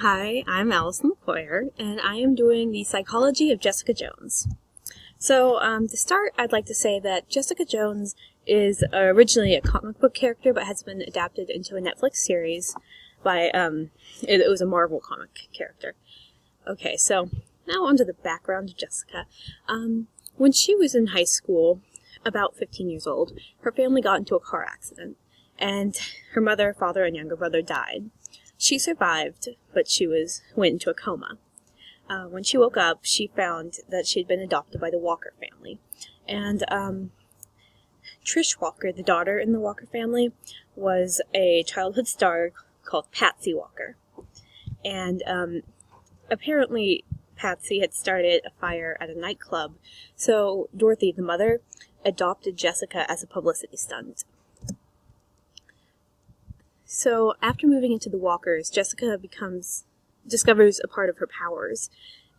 Hi, I'm Allison McCoyer, and I am doing the Psychology of Jessica Jones. So, to start, I'd like to say that Jessica Jones is originally a comic book character, but has been adapted into a Netflix series by, it was a Marvel comic character. Okay, so now onto the background of Jessica. When she was in high school, about 15 years old, her family got into a car accident, and her mother, father, and younger brother died. She survived, but she went into a coma. When she woke up, she found that she had been adopted by the Walker family. And Trish Walker, the daughter in the Walker family, was a childhood star called Patsy Walker. And apparently Patsy had started a fire at a nightclub, so Dorothy, the mother, adopted Jessica as a publicity stunt. So, after moving into the Walkers, Jessica discovers a part of her powers,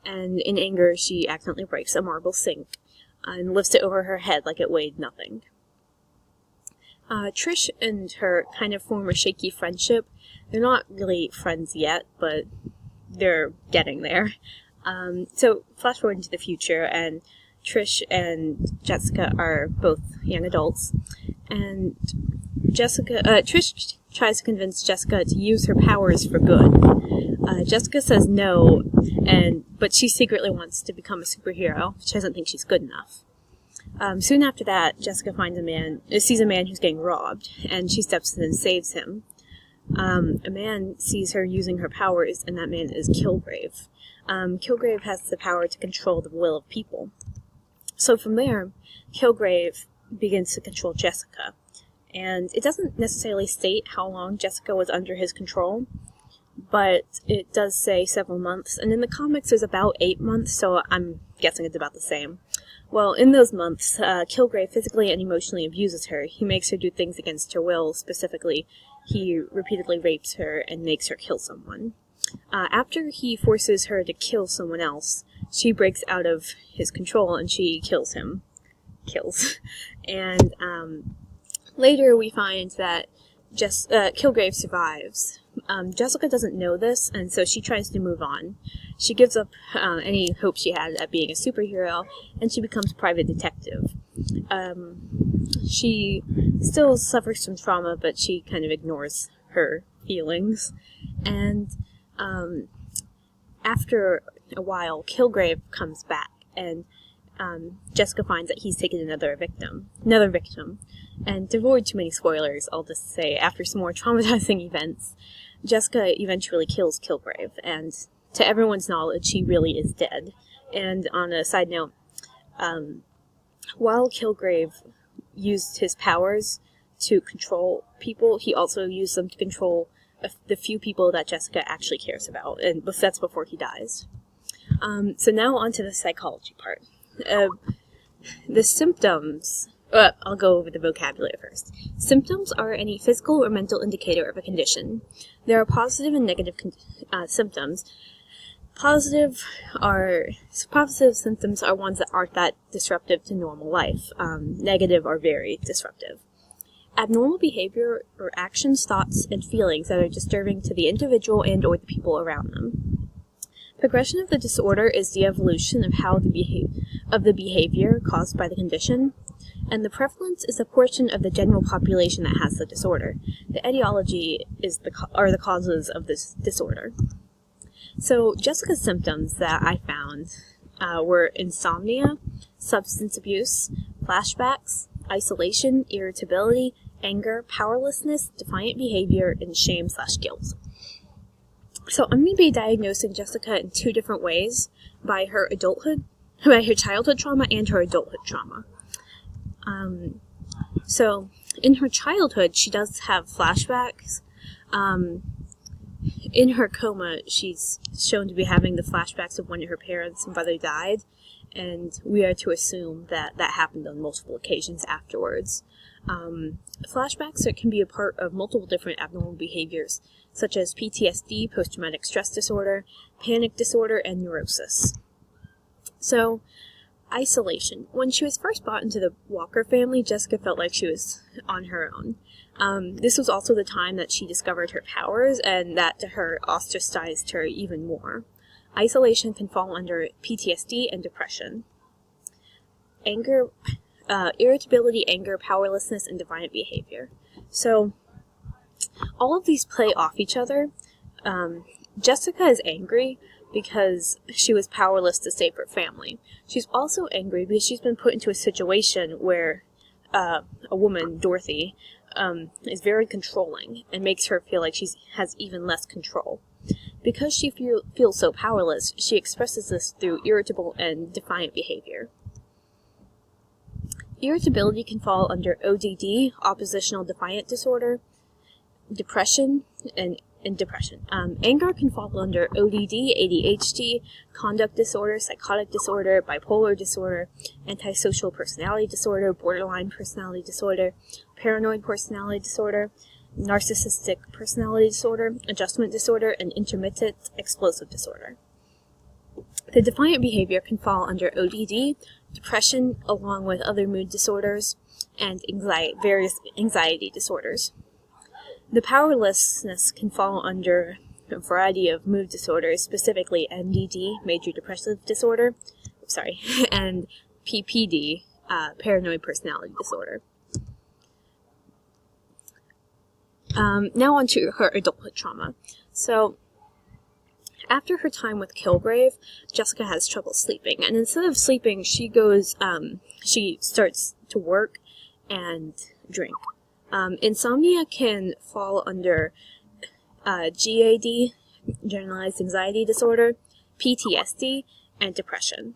and in anger, she accidentally breaks a marble sink and lifts it over her head like it weighed nothing. Trish and her kind of form a shaky friendship. They're not really friends yet, but they're getting there. So, flash forward into the future, and Trish and Jessica are both young adults, and Trish tries to convince Jessica to use her powers for good. Jessica says no, but she secretly wants to become a superhero. She doesn't think she's good enough. Soon after that, Jessica sees a man who's getting robbed, and she steps in and saves him. A man sees her using her powers, and that man is Kilgrave. Kilgrave has the power to control the will of people. So from there, Kilgrave begins to control Jessica. And it doesn't necessarily state how long Jessica was under his control, but it does say several months. And in the comics, there's about 8 months, so I'm guessing it's about the same. Well, in those months, Kilgrave physically and emotionally abuses her. He makes her do things against her will. Specifically, he repeatedly rapes her and makes her kill someone. After he forces her to kill someone else, she breaks out of his control and she kills him. And, later we find that Kilgrave survives. Jessica doesn't know this, and so she tries to move on. She gives up any hope she had at being a superhero, and she becomes private detective. She still suffers from trauma, but she kind of ignores her feelings. And after a while, Kilgrave comes back, and Jessica finds that he's taken another victim. And to avoid too many spoilers, I'll just say, after some more traumatizing events, Jessica eventually kills Kilgrave, and to everyone's knowledge, he really is dead. And on a side note, while Kilgrave used his powers to control people, he also used them to control the few people that Jessica actually cares about, and that's before he dies. So now on to the psychology part. The symptoms... I'll go over the vocabulary first. Symptoms are any physical or mental indicator of a condition. There are positive and negative symptoms. Positive symptoms are ones that aren't that disruptive to normal life. Negative are very disruptive. Abnormal behavior or actions, thoughts, and feelings that are disturbing to the individual and or the people around them. Progression of the disorder is the evolution of the behavior caused by the condition, and the prevalence is a portion of the general population that has the disorder. The etiology are the causes of this disorder. So Jessica's symptoms that I found were insomnia, substance abuse, flashbacks, isolation, irritability, anger, powerlessness, defiant behavior, and shame/guilt. So I'm going to be diagnosing Jessica in 2 different ways, by her childhood trauma and her adulthood trauma. So in her childhood, she does have flashbacks. In her coma, she's shown to be having the flashbacks of when her parents and brother died, and we are to assume that happened on multiple occasions afterwards. Flashbacks can be a part of multiple different abnormal behaviors, such as PTSD, post-traumatic stress disorder, panic disorder, and neurosis. So, isolation. When she was first brought into the Walker family, Jessica felt like she was on her own. This was also the time that she discovered her powers, and that to her ostracized her even more. Isolation can fall under PTSD and depression. Anger, irritability, anger, powerlessness, and defiant behavior. So, all of these play off each other. Jessica is angry because she was powerless to save her family. She's also angry because she's been put into a situation where a woman, Dorothy, is very controlling and makes her feel like she has even less control. Because she feels so powerless, she expresses this through irritable and defiant behavior. Irritability can fall under ODD, oppositional defiant disorder, depression, and depression. Anger can fall under ODD, ADHD, conduct disorder, psychotic disorder, bipolar disorder, antisocial personality disorder, borderline personality disorder, paranoid personality disorder, narcissistic personality disorder, adjustment disorder, and intermittent explosive disorder. The defiant behavior can fall under ODD, depression, along with other mood disorders, and various anxiety disorders. The powerlessness can fall under a variety of mood disorders, specifically MDD, major depressive disorder, and PPD, paranoid personality disorder. Now on to her adulthood trauma. So, after her time with Kilgrave, Jessica has trouble sleeping, and instead of sleeping, she starts to work and drink. Insomnia can fall under GAD, generalized anxiety disorder, PTSD, and depression.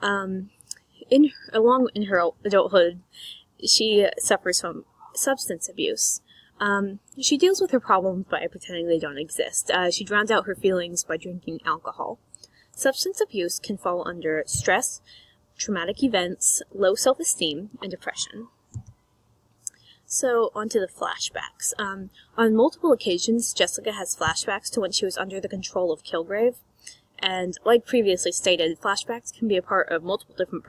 In her adulthood, she suffers from substance abuse. She deals with her problems by pretending they don't exist. She drowns out her feelings by drinking alcohol. Substance abuse can fall under stress, traumatic events, low self-esteem, and depression. So, onto the flashbacks. On multiple occasions, Jessica has flashbacks to when she was under the control of Kilgrave. And, like previously stated, flashbacks can be a part of multiple different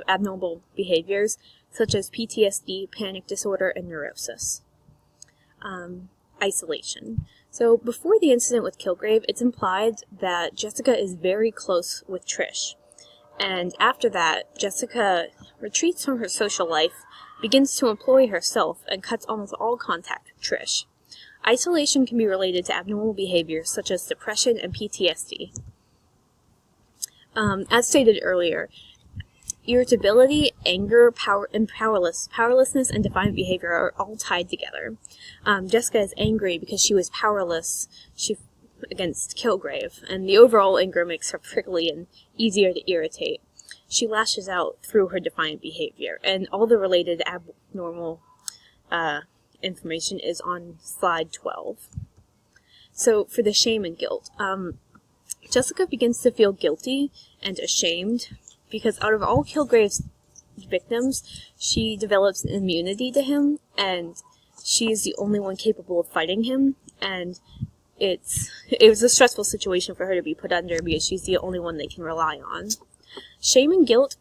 abnormal behaviors, such as PTSD, panic disorder, and neurosis. Isolation. So, before the incident with Kilgrave, it's implied that Jessica is very close with Trish. And after that, Jessica retreats from her social life, begins to employ herself, and cuts almost all contact with Trish. Isolation can be related to abnormal behaviors such as depression and PTSD. As stated earlier, irritability, anger, powerlessness, and defiant behavior are all tied together. Jessica is angry because she was powerless against Kilgrave, and the overall anger makes her prickly and easier to irritate. She lashes out through her defiant behavior, and all the related abnormal information is on slide 12. So, for the shame and guilt, Jessica begins to feel guilty and ashamed because out of all Kilgrave's victims, she develops an immunity to him, and she is the only one capable of fighting him, and it was a stressful situation for her to be put under because she's the only one they can rely on. Shame and guilt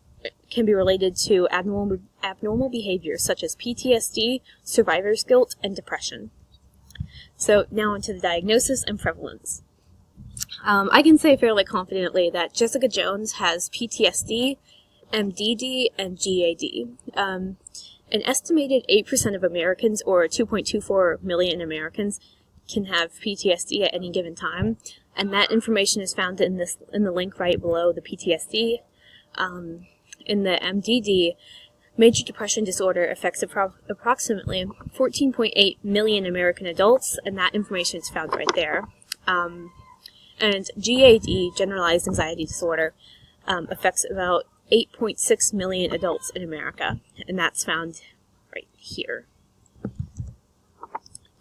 can be related to abnormal behaviors such as PTSD, survivor's guilt, and depression. So now into the diagnosis and prevalence. I can say fairly confidently that Jessica Jones has PTSD, MDD, and GAD. An estimated 8% of Americans, or 2.24 million Americans, can have PTSD at any given time, and that information is found in the link right below the PTSD. In the MDD, major depression disorder affects approximately 14.8 million American adults, and that information is found right there. And GAD, generalized anxiety disorder, affects about 8.6 million adults in America, and that's found right here.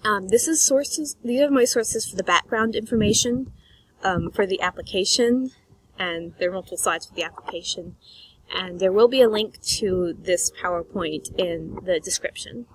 These are my sources for the background information for the application, and there are multiple slides for the application, and there will be a link to this PowerPoint in the description.